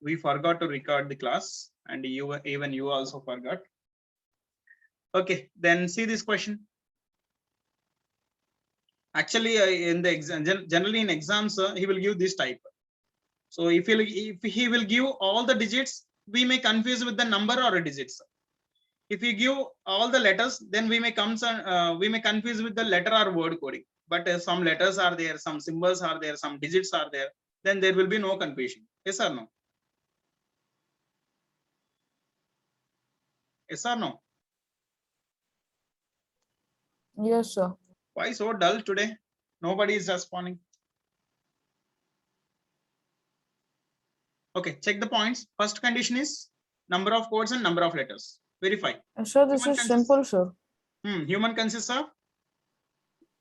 We forgot to record the class, and even you also forgot. Okay, then see this question. Actually, in the exam, generally in exams, he will give this type. So if he will give all the digits, we may confuse with the number or digits. If you give all the letters, then we may confuse with the letter or word coding. But some letters are there, some symbols are there, some digits are there. Then there will be no confusion. Yes or no? Yes or no? Yes, sir. Why so dull today? Nobody is responding. Okay, check the points. First condition is number of codes and number of letters. Verify. Sir, this is simple, sir. Human consists of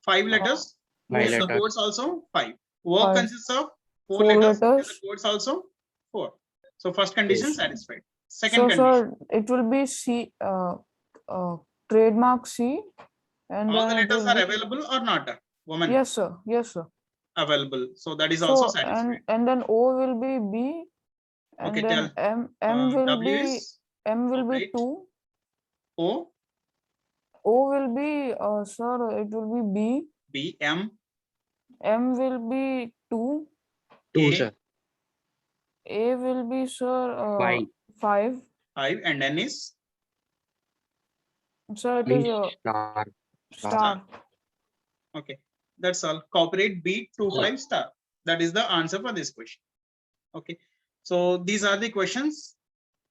5 letters. Yes, And sir. the codes also 5. Work 5. consists of 4 4 letters, and the letters. codes also 4. So first condition satisfied. Second So, condition. sir, it will be C, trademark C, and All the then it letters will are be. available or not? Woman. Yes, sir. Yes, sir. Available. So that is also So, satisfied. and then O will be B, and Okay, then tell. M will W be is M will be operate. 2. O. O will be sir, it will be B. B. M. M will be 2. 2, sir. A will be, sir, 5. 5. 5, and N is? Sir, it Means is star. star. Okay, that's all. Cooperate B 25 star. That is the answer for this question. Okay, so these are the questions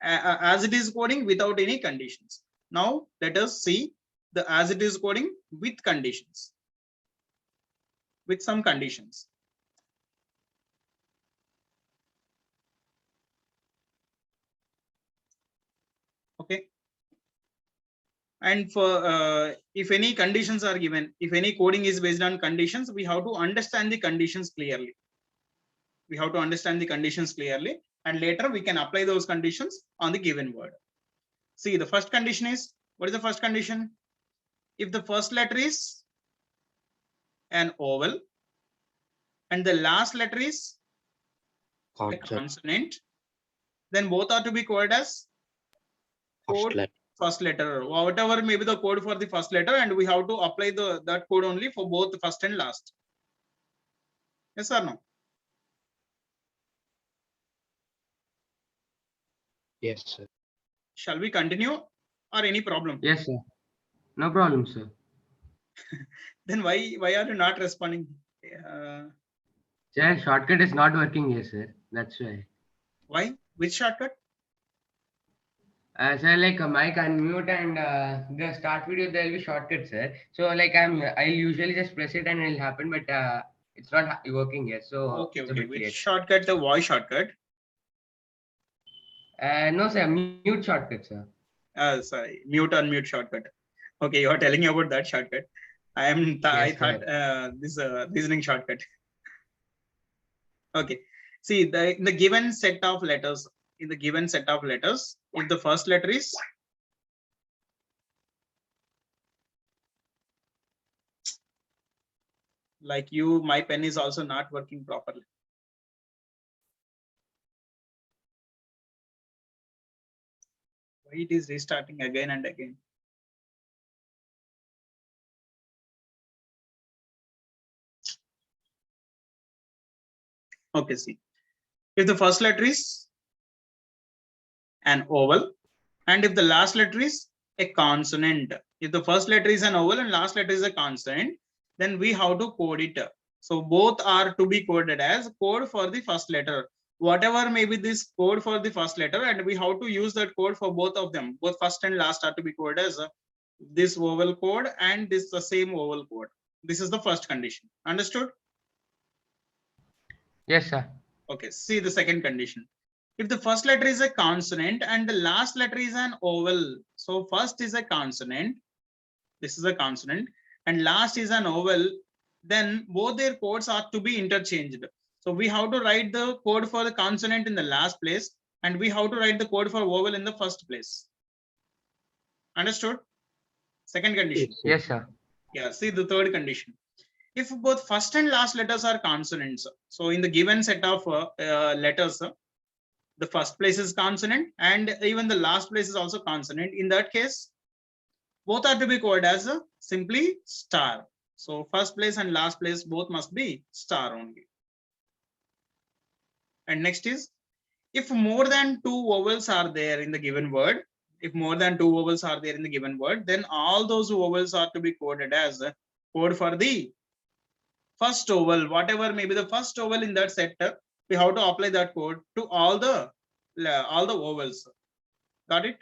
as it is coding without any conditions. Now let us see the as it is coding with conditions, with some conditions. Okay, and for if any conditions are given, if any coding is based on conditions, we have to understand the conditions clearly. We have to understand the conditions clearly, and later we can apply those conditions on the given word. See, the first condition is, what is the first condition? If the first letter is an vowel and the last letter is a consonant, then both are to be coded as code first letter. Whatever may be the code for the first letter, and we have to apply that code only for both the first and last. Yes or no? Yes, sir. Shall we continue or any problem? Yes, sir. No problem, sir. Then why are you not responding? Sir, shortcut is not working here, sir. That's why. Why? Which shortcut? Sir, like mic unmute and the start video, there will be shortcut, sir. So like I'll usually just press it and it'll happen, but it's not working here. So Okay, it's a okay. bit Which late. shortcut? The voice shortcut? No, sir. Mute shortcut, sir. Sorry, mute unmute shortcut. Okay, you are telling me about that shortcut. I thought this reasoning shortcut. Okay, see in the given set of letters, if the first letter is like you, my pen is also not working properly. Why it is restarting again and again? Okay, see, if the first letter is an vowel and if the last letter is a consonant, if the first letter is an vowel and last letter is a consonant, then we have to code it. So both are to be coded as code for the first letter. Whatever may be this code for the first letter, and we have to use that code for both of them. Both first and last are to be coded as this vowel code and this the same vowel code. This is the first condition. Understood? Yes, sir. Okay, see the second condition. If the first letter is a consonant and the last letter is an vowel, so first is a consonant, this is a consonant, and last is an vowel, then both their codes are to be interchanged. So we have to write the code for the consonant in the last place, and we have to write the code for vowel in the first place. Understood? Second condition. Yes, sir. Yeah, see the third condition. If both first and last letters are consonants, so in the given set of letters, the first place is consonant and even the last place is also consonant. In that case, both are to be coded as a simply star. So first place and last place both must be star only. And next is, if more than two vowels are there in the given word, if more than two vowels are there in the given word, then all those vowels are to be coded as a code for the first vowel, whatever may be the first vowel in that set. We have to apply that code to all the vowels. Got it?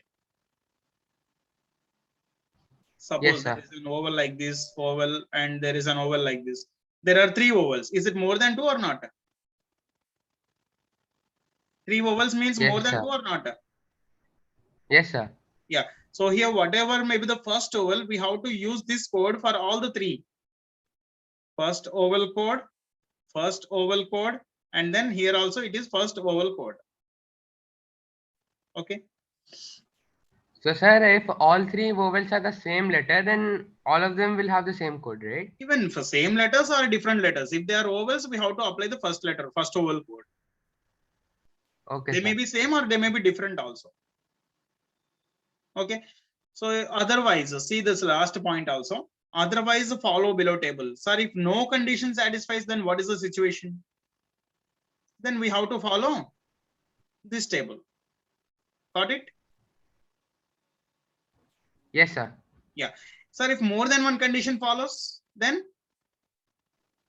Suppose there sir. is an vowel like this vowel and there is an vowel like this. There are three vowels. Is it more than two or not? Three vowels means Yes, more than sir. two or not? Yes, sir. Yeah. So here, whatever may be the first vowel, we have to use this code for all the three. First vowel code, and then here also it is first vowel code. Okay. So, sir, if all three vowels are the same letter, then all of them will have the same code, right? Even for same letters or different letters, if they are vowels, we have to apply the first letter, first vowel code. Okay, They sir. may be same or they may be different also. Okay. So otherwise, see this last point also. Otherwise, follow below table. Sir, if no condition satisfies, then what is the situation? Then we have to follow this table. Got it? Yes, sir. Yeah. Sir, if more than one condition follows, then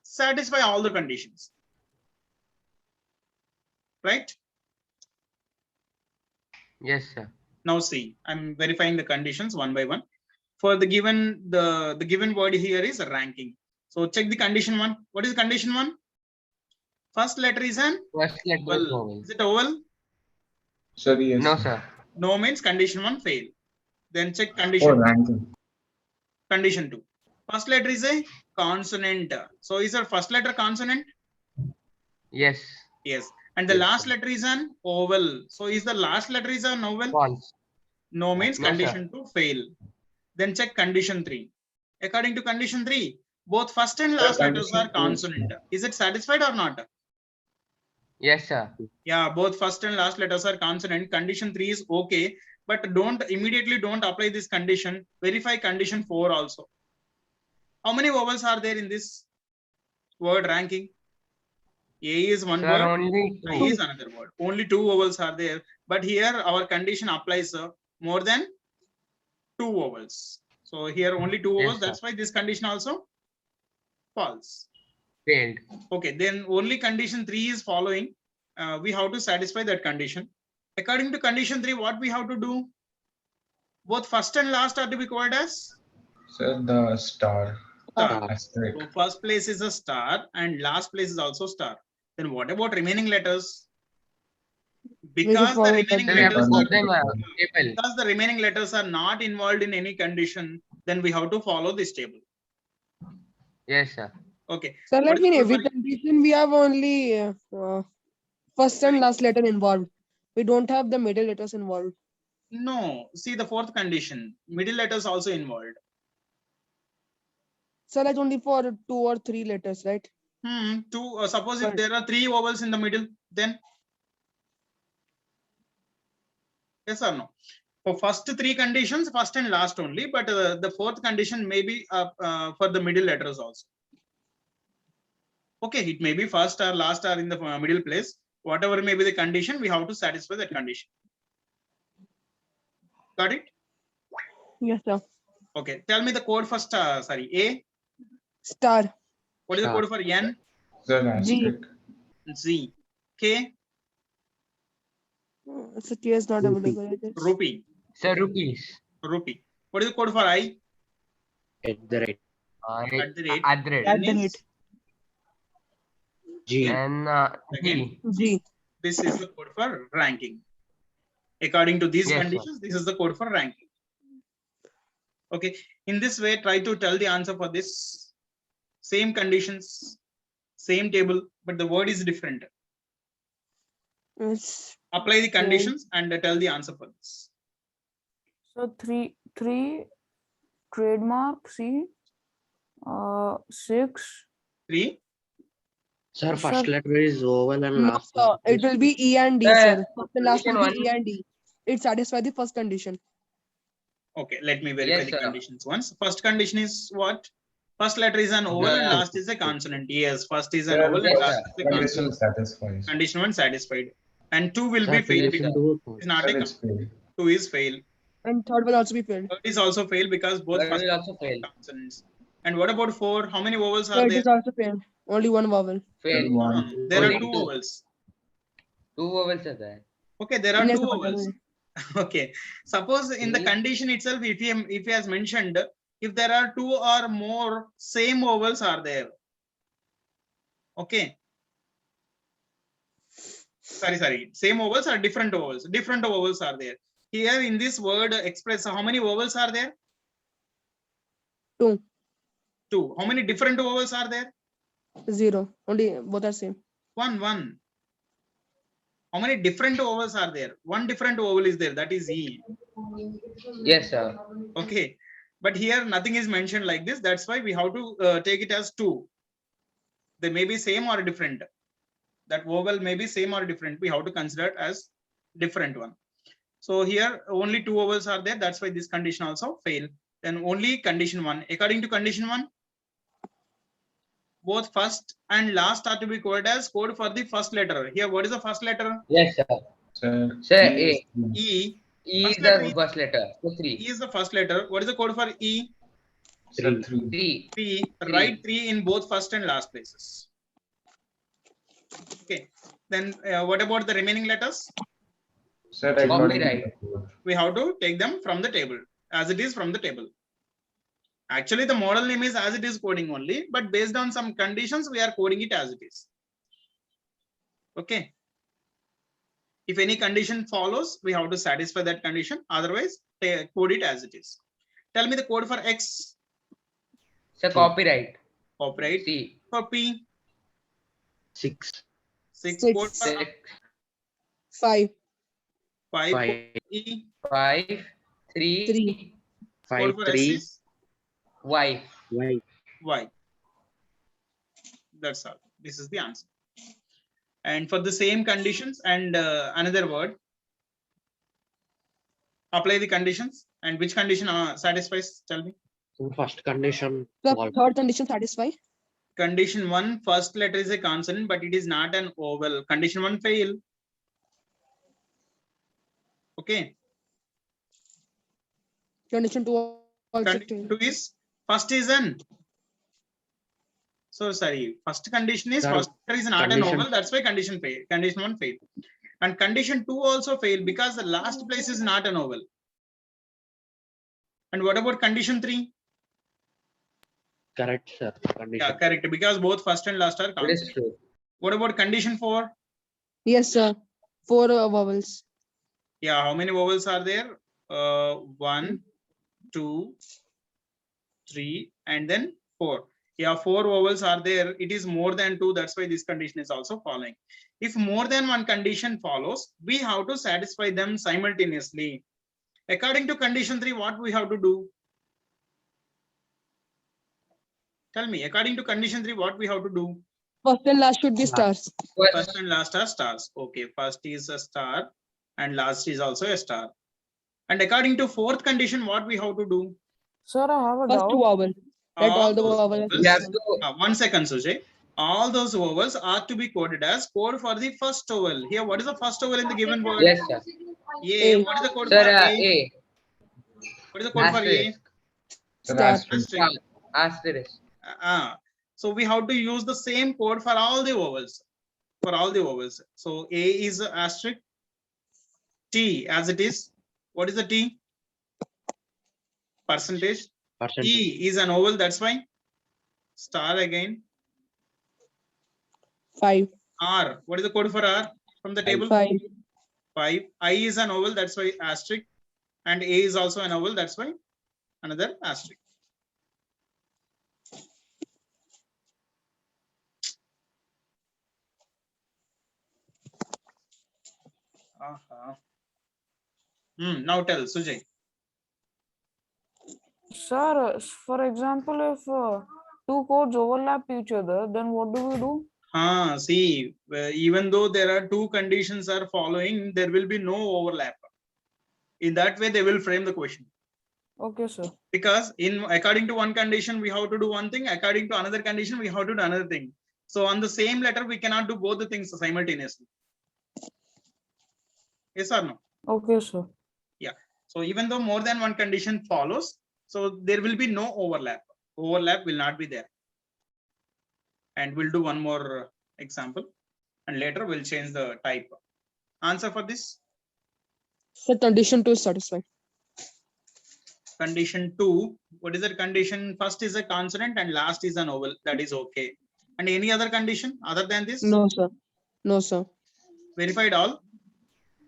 satisfy all the conditions. Right? Yes, sir. Now see, I'm verifying the conditions one by one. For the given the given word here is ranking. So check the condition one. What is condition one? First letter is an First letter is vowel. vowel. Is it a vowel? Sir, yes. No, sir. No means condition one fail. Then check Oh, condition ranking. condition two. First letter is a consonant. So is our first letter consonant? Yes. Yes. And the Yes, last sir. letter is an vowel. So is the last letter is a vowel? False. No means No, sir. condition two fail. Then check condition three. According to condition three, both first and last letters are condition two. consonant. Is it satisfied or not? Yes, sir. Yeah, both first and last letters are consonant. Condition three is okay, but don't apply this condition. Verify condition four also. How many vowels are there in this word ranking? A is one Sir, word, only I two. is another word. Only two vowels are there. But here our condition applies more than two vowels. So here only two Yes, vowels. sir. That's why this condition also false. Failed. Okay, then only condition three is following. We have to satisfy that condition. According to condition three, what we have to do? Both first and last are to be called as Sir, the star. star. Asterisk. So first place is a star and last place is also star. Then what about remaining letters? Because the follow remaining that Then we have to letters put are them table. because the remaining letters are not involved in any condition, then we have to follow this table. Yes, sir. Okay. So What like is in the code every for- condition, we have only first and last letter involved. We don't have the middle letters involved. No, see the fourth condition, middle letters also involved. So like only for 2 or 3 letters, right? Suppose if But- there are three vowels in the middle, then yes or no? For first three conditions, first and last only, but the fourth condition may be for the middle letters also. Okay, it may be first or last or in the middle place. Whatever may be the condition, we have to satisfy that condition. Got it? Yes, sir. Okay, tell me the code for star. Sorry, A. Star. What is the Star. code for N? Sir, asterisk. Z. K. So K is not Rupee. available. I guess. Rupee. Sir, rupees. Rupee. What is the code for I? At the rate. At the rate. At the rate. At the N is- rate. G. And Again, G. G. this is the code for ranking. According to these Yes, sir. conditions, this is the code for ranking. Okay, in this way, try to tell the answer for this. Same conditions, same table, but the word is different. It's Apply the conditions and tell the answer for this. So three trademark C, 6 Three Sir, first Sir. letter is vowel and No, last sir. It will be E and D, Sir, sir. First and last will condition be E and D. It satisfies the first condition. Okay, let me verify Yes, the sir. conditions once. First condition is what? First letter is an vowel and Yeah. last is a consonant. Yes, first is an Sir, vowel and Yes, last sir. is a condition consonant. satisfies. Condition 1 satisfied. And 2 will Sir, be failed condition because two. it's not Sir, a it's failed. 2 is fail. And third will also be filled. Third is also fail because both Third first will also fail. consonants. And what about 4? How many vowels are Third there? is also failed. Only one vowel. Fail. No, One. no, there are Only 2 two. vowels. 2 vowels are there. Okay, there are Yes, 2 sir. vowels. Okay, suppose in the See? condition itself, if he has mentioned, if there are 2 or more same vowels are there. Okay. Sorry, same vowels or different vowels? Different vowels are there. Here in this word express, how many vowels are there? 2, 2. How many different vowels are there? 0. Only both are same. 1. How many different vowels are there? One different vowel is there, that is E. Yes, sir. Okay, but here nothing is mentioned like this. That's why we have to take it as 2. They may be same or different. That vowel may be same or different. We have to consider it as different one. So here only 2 vowels are there. That's why this condition also fail. Then only condition 1. According to condition 1, both first and last are to be coded as code for the first letter. Here, what is the first letter? Yes, sir. Sir, Sir, E is A. three. E. E First is letter the is- first letter. So E 3. is the first letter. What is the code for E? Sir, 3. 3. 3. Three. Write 3 in both first and last places. Okay. Then what about the remaining letters? Sir, according to Copyright. the code. We have to take them from the table as it is from the table. Actually, the model name is as it is coding only, but based on some conditions, we are coding it as it is. Okay. If any condition follows, we have to satisfy that condition. Otherwise, code it as it is. Tell me the code for X. So copyright. Copyright. C. For P. 6, 6. Six. Code for 6. 5, 5. 5, E. 5. 3. 3. Code 5, for S 3, is Y. Y. Y. That's all. This is the answer. And for the same conditions and another word, apply the conditions. And which condition satisfies? Tell me. So first condition, The vowel. third condition satisfy. Condition 1, first letter is a consonant, but it is not an vowel. Condition 1 fail. Okay. Condition 2 also Condition 2 is first is an. So sorry, first condition is Sir, first letter is not an condition- vowel. That's why condition fail. Condition 1 fail. And condition 2 also fail because the last place is not an vowel. And what about condition 3? Correct, sir. Yeah, Condition. correct. Because both first and last are It is consonant. true. What about condition 4? Yes, sir. 4 vowels. Yeah, how many vowels are there? 1, 2, 3, and then 4. Yeah, 4 vowels are there. It is more than 2. That's why this condition is also following. If more than one condition follows, we have to satisfy them simultaneously. According to condition 3, what we have to do? Tell me, according to condition 3, what we have to do? First and last should be stars. First and last are stars. Okay, first is a star and last is also a star. And according to fourth condition, what we have to do? Sir, I have a First 2 doubt. vowel. Let all the those vowels. We have to 1 second, Sujay. All those vowels are to be coded as code for the first vowel. Here, what is the first vowel in the given word? yes, sir. A. A. What is the code Sir, for A? A. What is the code for A? Asterisk. Sir, Star. asterisk. Star. Asterisk. So we have to use the same code for all the vowels. For all the vowels. So A is asterisk. T as it is. What is the T? Percentage. Percent. E is an vowel. That's why. Star again. 5. R. What is the code for R from the table? 5. 5. I is an vowel. That's why asterisk. And A is also an vowel. That's why another asterisk. Now tell Sujay. Sir, for example, if two codes overlap each other, then what do we do? See, even though there are two conditions are following, there will be no overlap. In that way, they will frame the question. Okay, sir. Because according to one condition, we have to do one thing. According to another condition, we have to do another thing. So on the same letter, we cannot do both the things simultaneously. Yes or no? Okay, sir. So even though more than one condition follows, so there will be no overlap. Overlap will not be there. And we'll do one more example, and later we'll change the type. Answer for this? Sir, condition 2 is satisfied. Condition 2. What is the condition? First is a consonant and last is an vowel. That is okay. And any other condition other than this? No, sir. No, sir. Verified all?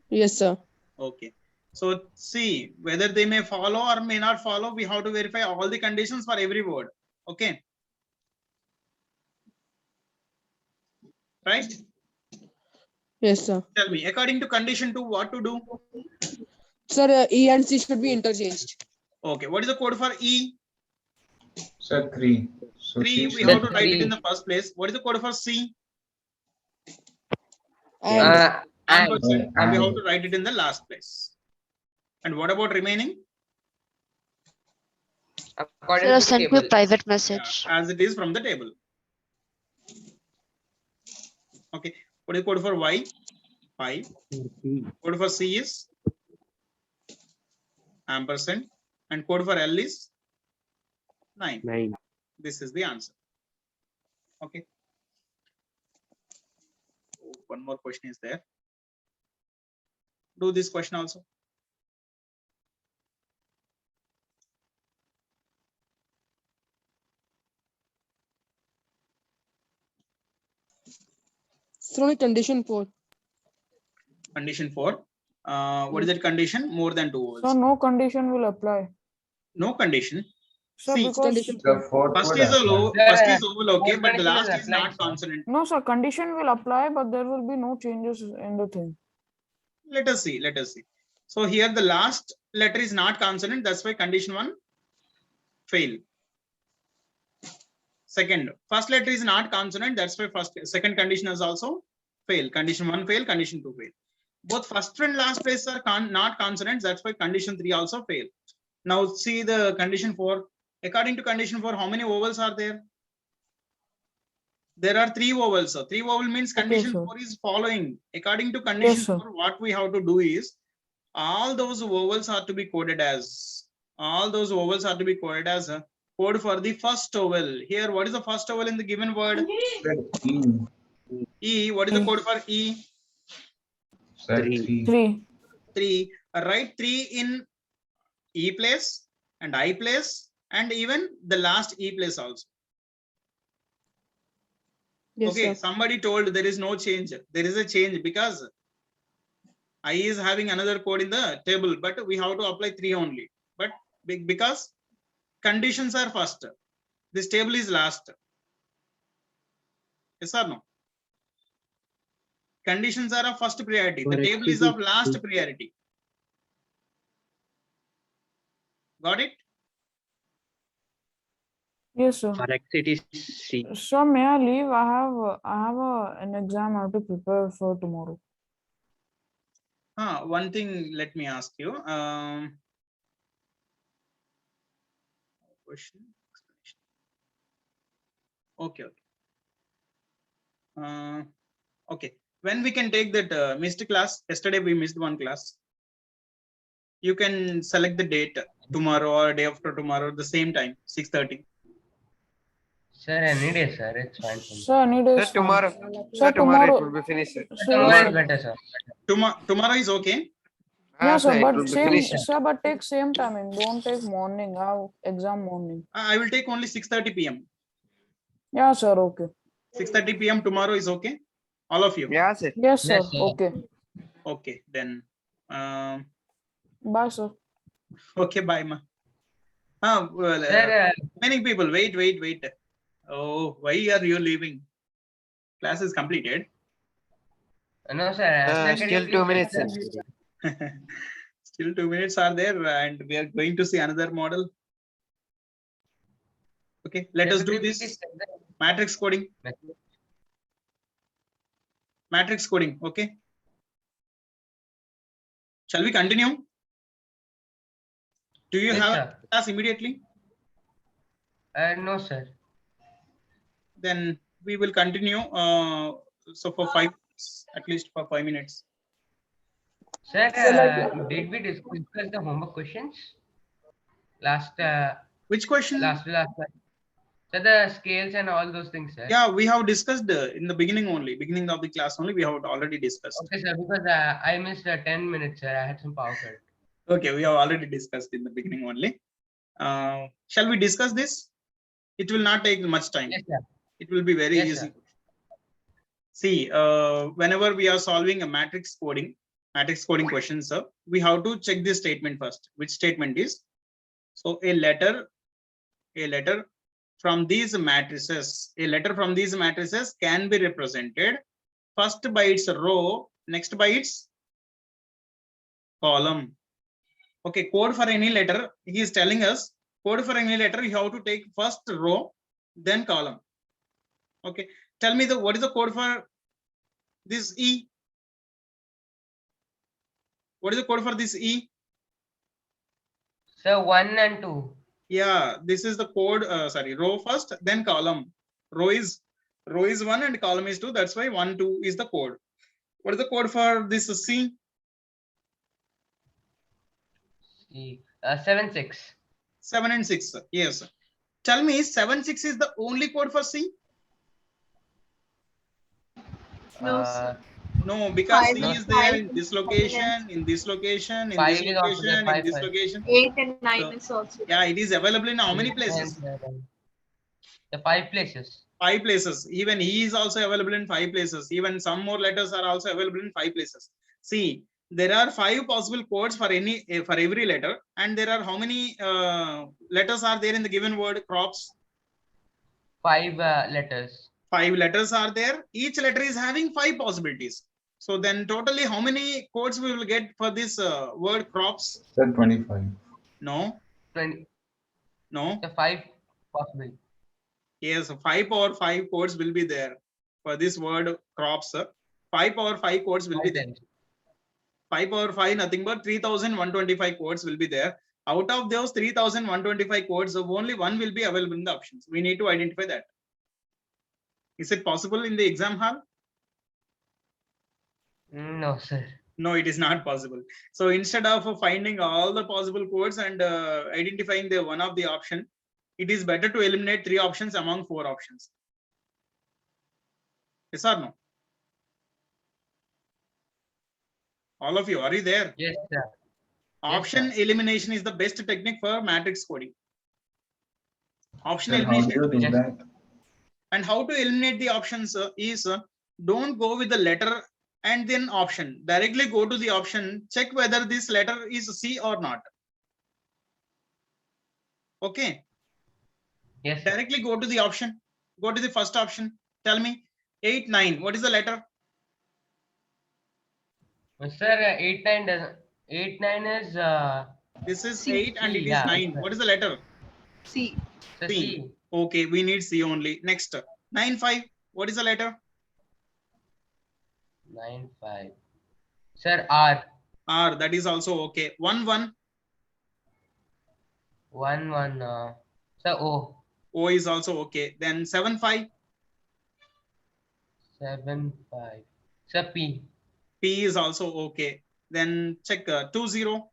Yes, sir. Okay. So see whether they may follow or may not follow. We have to verify all the conditions for every word. Okay. Right? Yes, sir. Tell me, according to condition 2, what to do? Sir, E and C should be interchanged. Okay. What is the code for E? Sir, 3. So 3. C We should have to be- write it in the first place. What is the code for C? And And Ampersand. And we have and. to write it in the last place. And what about remaining? according Sir, to I've the sent you a table. private message. As it is from the table. Okay. What is the code for Y? 5. Code for C is ampersand. And code for L is 9. 9. This is the answer. Okay. One more question is there. Do this question also. sir, only condition 4. Condition 4. What is that condition? More than 2 So vowels. no condition will apply. No condition. Sir, See, because condition The fourth First would is a apply. low, Sir, first is vowel, okay, fourth but the condition last is is applied, not sir. consonant. no, sir, condition will apply, but there will be no changes in the thing. Let us see. Let us see. So here the last letter is not consonant. That's why condition 1 fail. Second, first letter is not consonant. That's why second condition is also fail. Condition 1 fail. Condition 2 fail. Both first and last places are not consonants. That's why condition 3 also fail. Now see the condition 4. According to condition 4, how many vowels are there? There are 3 vowels. So 3 vowel means Okay, condition sir. 4 is following. According to condition sir. 4, what we have to do is all those vowels are to be coded as. All those vowels are to be coded as a code for the first vowel. Here, what is the first vowel in the given word? Sir, E. E. What is the code for E? Sir, 3. 3. 3. 3. Write 3 in E place and I place and even the last E place also. Yes, Okay, sir. somebody told there is no change. There is a change because I is having another code in the table, but we have to apply 3 only. But because conditions are first, this table is last. Yes or no? Conditions are of first priority. The Correct. table is of last priority. Got it? For Yes, sir. X it is C. So may I leave? I have an exam I have to prepare for tomorrow. One thing, let me ask you. Question. Explanation. Okay. Okay. When we can take that missed class? Yesterday we missed one class. You can select the date tomorrow or day after tomorrow, the same time, 6:30. Sir, any day, sir. It's fine for me. Sir, any day is Sir, tomorrow. fine. Sir, tomorrow it will be finished. Sir. Tomorrow is better, sir. Tomorrow is okay. Yeah, sir, it but will be same, finished. sir, but take same timing. Don't take morning. I have exam morning. I will take only 6:30 p.m. Yeah, sir. Okay. 6:30 p.m. tomorrow is okay. All of you. Yeah, sir. Yes, sir. Yes, sir. Okay. Okay, then. Bye, sir. Okay, bye, ma. Well, Sir, many people. Wait. Oh, why are you leaving? Class is completed. no, sir. Sir, can you Still 2 please- minutes, sir. Still 2 minutes are there, and we are going to see another model. Okay, let us do Could you this please check the matrix coding. message? matrix coding. Okay. Shall we continue? Do you Yes, have sir. a class immediately? No, sir. Then we will continue. So for 5 minutes, at least for 5 minutes. Sir, So, like- did we discuss the homework questions? Last, Which question? last. So the scales and all those things, sir. Yeah, we have discussed in the beginning only, beginning of the class only. We have already discussed. Okay, sir, because I missed 10 minutes, sir. I had some power cut. Okay, we have already discussed in the beginning only. Shall we discuss this? It will not take much time. Yes, sir. It will be very Yes, easy. sir. See, whenever we are solving a matrix coding questions, we have to check this statement first. Which statement is? So a letter from these matrices, can be represented first by its row, next by its column. Okay, code for any letter, he is telling us code for any letter, you have to take first row, then column. Okay, tell me what is the code for this E? What is the code for this E? Sir, 1 and 2. Yeah, this is the code, row first, then column. Row is 1 and column is 2. That's why 1, 2 is the code. What is the code for this C? C. 7, 6. 7 and 6. Yes. Tell me, 7, 6 is the only code for C? No, Uh, No, because Five C is is there in five this is location, in this location, in Five this is also there, location, in five, this five. location. 8 and 9 So, is also. yeah, it is available in how many places? The 5 places. 5 places. Even E is also available in 5 places. Even some more letters are also available in 5 places. See, there are 5 possible codes for every letter, and there are how many letters are there in the given word crops? 5 letters. 5 letters are there. Each letter is having 5 possibilities. So then totally how many codes we will get for this word crops? Sir, 25. No, 20. no. The 5 possible. Yes, 5 power 5 codes will be there for this word crops. 5 power 5 codes will be there. 5 power 5 nothing but 3125 codes will be there. Out of those 3125 codes, only one will be available in the options. We need to identify that. Is it possible in the exam hall? No, sir. No, it is not possible. So instead of finding all the possible codes and identifying the one of the option, it is better to eliminate 3 options among 4 options. Yes or no? All of you, are you there? Yes, sir. Option sir. elimination is the best technique for matrix coding. Option Sir, how do elimination. you do Yes. that? And how to eliminate the options is don't go with the letter and then option. Directly go to the option, check whether this letter is C or not. Okay. Yes, sir. Directly go to the option. Go to the first option. Tell me 8, 9. What is the letter? Sir, 8, 9 doesn't. 8, 9 is This is C. 8 and C, it is yeah, 9. sir. What is the letter? C. the C. C. Okay, we need C only. Next 9, 5. What is the letter? 9, 5. Sir, R. R. That is also okay. 1, 1. 1, 1. Sir, O. O is also okay. Then 7, 5. 7, 5. Sir, P. P is also okay. Then check 2, 0.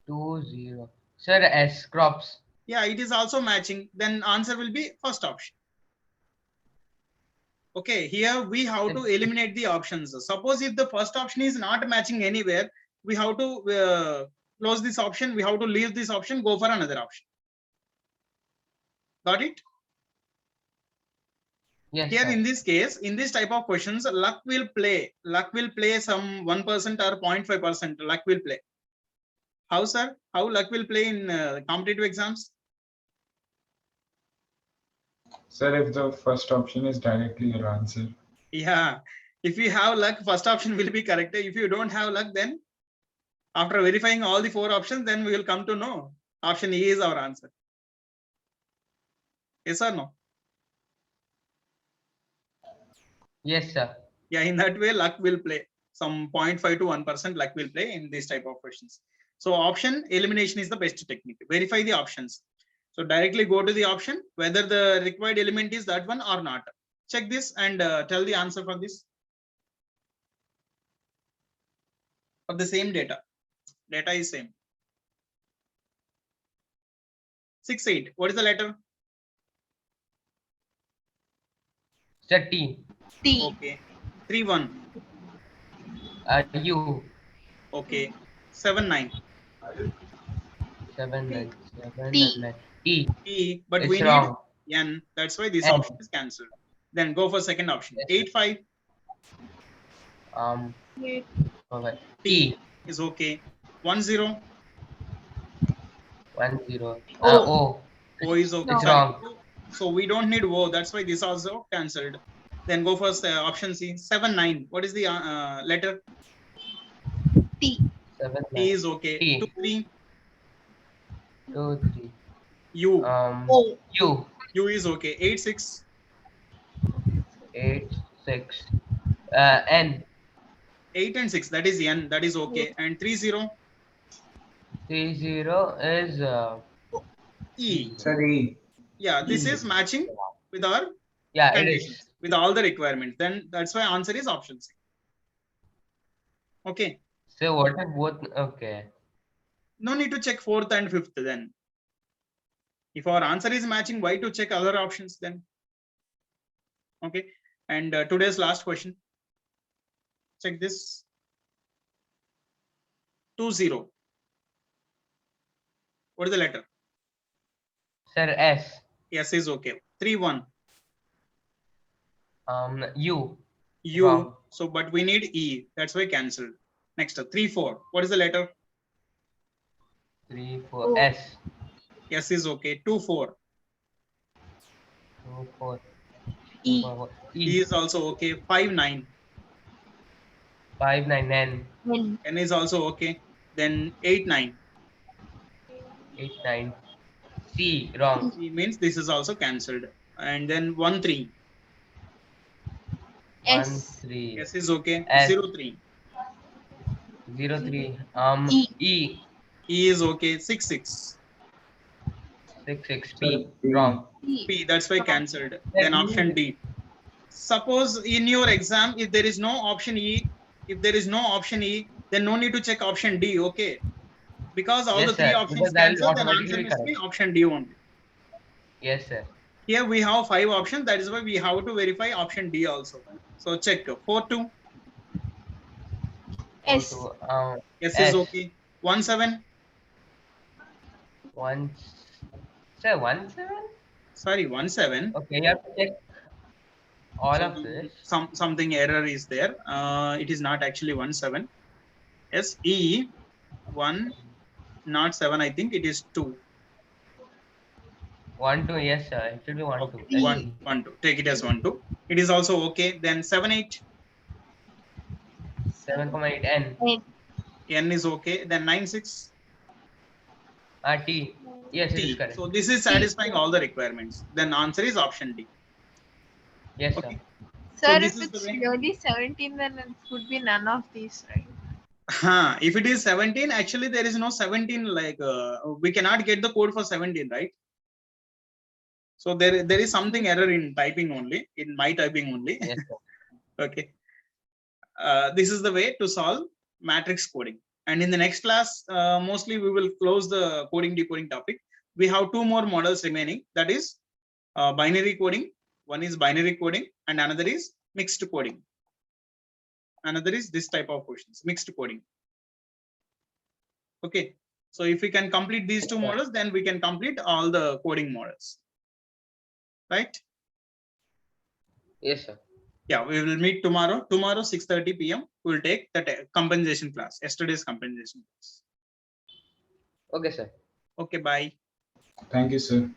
2, 0. Sir, S. Crops. Yeah, it is also matching. Then answer will be first option. Okay, here we have to eliminate the options. Suppose if the first option is not matching anywhere, we have to close this option. We have to leave this option, go for another option. Got it? Yes, Here sir. in this case, in this type of questions, luck will play. Luck will play some 1% or 0.5%. Luck will play. How, sir? How luck will play in competitive exams? Sir, if the first option is directly your answer. Yeah. If you have luck, first option will be correct. If you don't have luck, then after verifying all the 4 options, then we will come to know option E is our answer. Yes or no? Yes, sir. Yeah, in that way, luck will play. Some 0.5 to 1% luck will play in this type of questions. So option elimination is the best technique. Verify the options. So directly go to the option, whether the required element is that one or not. Check this and tell the answer for this. For the same data. Data is same. 6, 8. What is the letter? Sir, T. T. Okay. 3, 1. U. Okay. 7, 9. 7, T. 9, 7, T. 9. T. E, but It's we wrong. need N. That's why this N. option is cancelled. Then go for second option. Yes, 8, 5. Wait. Okay. T T. is okay. 1, 0. 1, 0. O. O. O is okay. No. It's wrong. So we don't need O. That's why this also cancelled. Then go for option C. 7, 9. What is the letter? T. 7, T 9. is okay. T. 2, 3. 2, 3. U. O. U. U is okay. 8, 6. 8, 6. N. 8 and 6. That is N. That is okay. And 3, 0. 3, 0 is E. Sorry. Yeah, this is matching with our yeah, it conditions, is. with all the requirements. Then that's why answer is option C. Okay. So what if both? Okay. No need to check fourth and fifth then. If our answer is matching, why to check other options then? Okay. And today's last question. Check this. 2, 0. What is the letter? Sir, S. S is okay. 3, 1. U. U. Wrong. So, but we need E. That's why cancelled. Next, 3, 4. What is the letter? 3, 4. O. S. S is okay. 2, 4. 2, 4. E. 4, 4. E E. is also okay. 5, 9. 5, 9, N. N. N is also okay. Then 8, 9. 8, 9. C. Wrong. E means this is also cancelled. And then 1, 3. 1, S. 3. S is okay. S. 0, 3. 0, 3. E. E. E is okay. 6, 6. 6, 6. Sir, P. P. Wrong. T. P, that's why cancelled. Then Then option D. Suppose in your exam, if there is no option E, then no need to check option D, okay? Because all Yes, the three sir. options Because that will cancelled, then automatically answer be must be correct. option D only. Yes, sir. Here we have 5 options. That is why we have to verify option D also. So check 4, 2. S. Also, S is S. okay. 1, 7. 1. Sir, 1, 7? Sorry, 1, 7. Okay, you have to check all So of this. something error is there. It is not actually 1, 7. S E 1, not 7. I think it is 2. 1, 2. Yes, sir. It should be 1, Okay, 2. 1, 1, 2. Take it as 1, 2. It is also okay. Then 7, 8. 7, 8. N. N. N is okay. Then 9, 6. T. Yes, it is T. correct. So this is satisfying all the requirements. Then answer is option D. Yes, sir. Okay. Sir, this if is the it's way- really 17, then it would be none of these, right? If it is 17, actually there is no 17. Like we cannot get the code for 17, right? So there is something error in typing only, in my typing only. Yes, sir. Okay. This is the way to solve matrix coding. And in the next class, mostly we will close the coding decoding topic. We have 2 more models remaining. That is binary coding. One is binary coding and another is mixed coding. Another is this type of questions, mixed coding. Okay. So if we can complete these 2 models, then we can complete all the coding models. Right? Yes, sir. Yeah, we will meet tomorrow. Tomorrow, 6:30 p.m. We will take the compensation class, yesterday's compensation class. Okay, sir. Okay, bye. Thank you, sir.